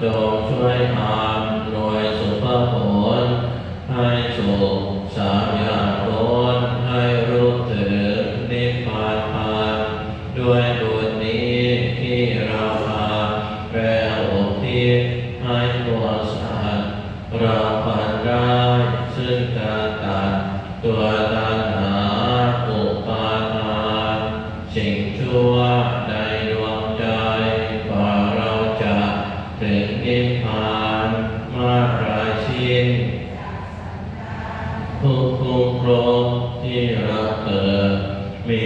จงช่วยอำนวยสุภผลให้สุขสามอย่างพ้นให้รู้ถึงนิพพานธรรมด้วยบุญนี้ที่เราทำและอุทิศให้พวกสัตว์เราพันได้ซึ่งการตัดตัวตัณหาอุปาทานสิ่งชั่วในดวงใจกว่าเราจะถึงนิพพานมากหลายชิ้นทุกภพที่เราเกิดมี